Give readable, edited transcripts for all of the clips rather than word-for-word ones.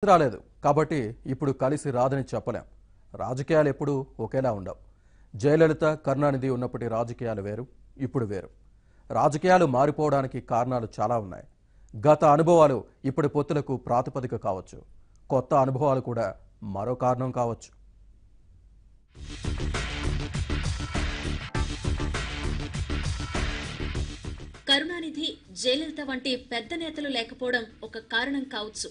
రాలేదు కాబట్టి ఇప్పుడు కలిసి రాదని చెప్పలేం. రాజకీయాలు ఎప్పుడూ ఒకేలా ఉండవు. జయలలిత, కరుణానిధి ఉన్నప్పటి రాజకీయాలు వేరు, ఇప్పుడు వేరు. రాజకీయాలు మారిపోవడానికి కారణాలు చాలా ఉన్నాయి. గత అనుభవాలు ఇప్పుడు పొత్తులకు ప్రాతిపదిక కావచ్చు. కొత్త అనుభవాలు కూడా మరో కారణం కావచ్చు. కరుణానిధి, జయలలిత వంటి పెద్ద నేతలు లేకపోవడం ఒక కారణం కావచ్చు.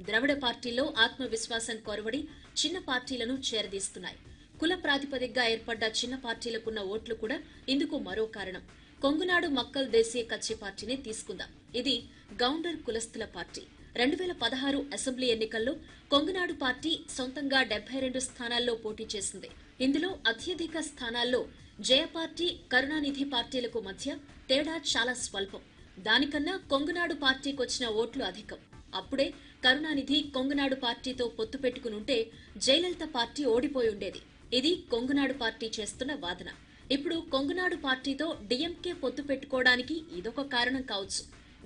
ద్రవిడ పార్టీల్లో ఆత్మవిశ్వాసం కొరవడి చిన్న పార్టీలను చేరదీస్తున్నాయి. కుల ప్రాతిపదికగా ఏర్పడ్డ చిన్న పార్టీలకున్న ఓట్లు కూడా ఇందుకు మరో కారణం. కొంగునాడు మక్కల్ దేశీయ కచ్చి పార్టీని తీసుకుందాం. ఇది గౌండర్ కులస్తుల పార్టీ. 2016 అసెంబ్లీ ఎన్నికల్లో కొంగునాడు పార్టీ సొంతంగా 72 స్థానాల్లో పోటీ చేసింది. ఇందులో అత్యధిక స్థానాల్లో జయ పార్టీ, కరుణానిధి పార్టీలకు మధ్య తేడా చాలా స్వల్పం. దానికన్నా కొంగునాడు పార్టీకొచ్చిన ఓట్లు అధికం. అప్పుడే కరుణానిధి కొంగునాడు పార్టీతో పొత్తు పెట్టుకునుంటే జయలలిత పార్టీ ఓడిపోయి ఉండేది. ఇది కొంగునాడు పార్టీ చేస్తున్న వాదన. ఇప్పుడు కొంగునాడు పార్టీతో డిఎంకే పొత్తు పెట్టుకోవడానికి ఇదొక కారణం కావచ్చు.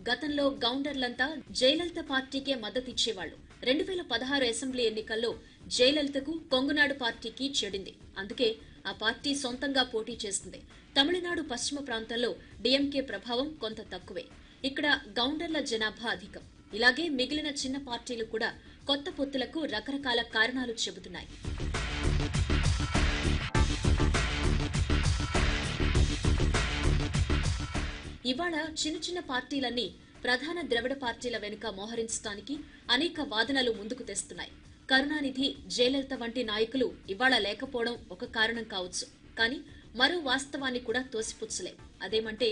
గతంలో గౌండర్లంతా జయలలిత పార్టీకే మద్దతిచ్చేవాళ్లు. 2016 అసెంబ్లీ ఎన్నికల్లో జయలలితకు కొంగునాడు పార్టీకి చెడింది. అందుకే ఆ పార్టీ సొంతంగా పోటీ చేస్తుంది. తమిళనాడు పశ్చిమ ప్రాంతంలో డిఎంకే ప్రభావం కొంత తక్కువే. ఇక్కడ గౌండర్ల జనాభా అధికం. ఇలాగే మిగిలిన చిన్న పార్టీలు కూడా కొత్త పొత్తులకు రకరకాల కారణాలు చెబుతున్నాయి. ఇవాళ చిన్న చిన్న పార్టీలన్నీ ప్రధాన ద్రవిడ పార్టీల వెనుక మోహరించడానికి అనేక వాదనలు ముందుకు తెస్తున్నాయి. కరుణానిధి, జయలలిత వంటి నాయకులు ఇవాళ లేకపోవడం ఒక కారణం కావచ్చు. కానీ మరో వాస్తవాన్ని కూడా తోసిపుచ్చలే. అదేమంటే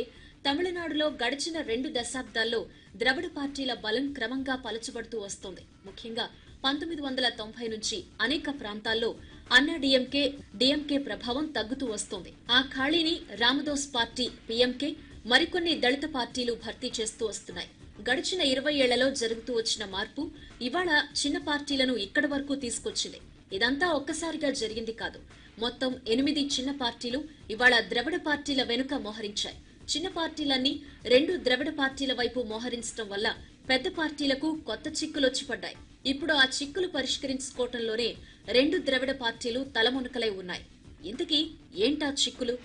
తమిళనాడులో గడిచిన 2 దశాబ్దాల్లో ద్రవిడ పార్టీల బలం క్రమంగా పలచబడుతూ వస్తోంది. ముఖ్యంగా 1990 నుంచి అనేక ప్రాంతాల్లో అన్నా డిఎంకే ప్రభావం తగ్గుతూ వస్తోంది. ఆ ఖాళీని రామదోస్ పార్టీ, పిఎంకే, మరికొన్ని దళిత పార్టీలు భర్తీ చేస్తూ వస్తున్నాయి. గడిచిన 20 ఏళ్లలో జరుగుతూ వచ్చిన మార్పు ఇవాళ చిన్న పార్టీలను ఇక్కడి వరకు తీసుకొచ్చింది. ఇదంతా ఒక్కసారిగా జరిగింది కాదు. మొత్తం 8 చిన్న పార్టీలు ఇవాళ ద్రవిడ పార్టీల వెనుక మోహరించాయి. చిన్న పార్టీలన్నీ 2 ద్రవిడ పార్టీల వైపు మోహరించడం వల్ల పెద్ద పార్టీలకు కొత్త చిక్కులొచ్చి పడ్డాయి. ఇప్పుడు ఆ చిక్కులు పరిష్కరించుకోవటంలోనే 2 ద్రవిడ పార్టీలు తలమునకలై ఉన్నాయి. ఇంతకీ ఏంటా చిక్కులు?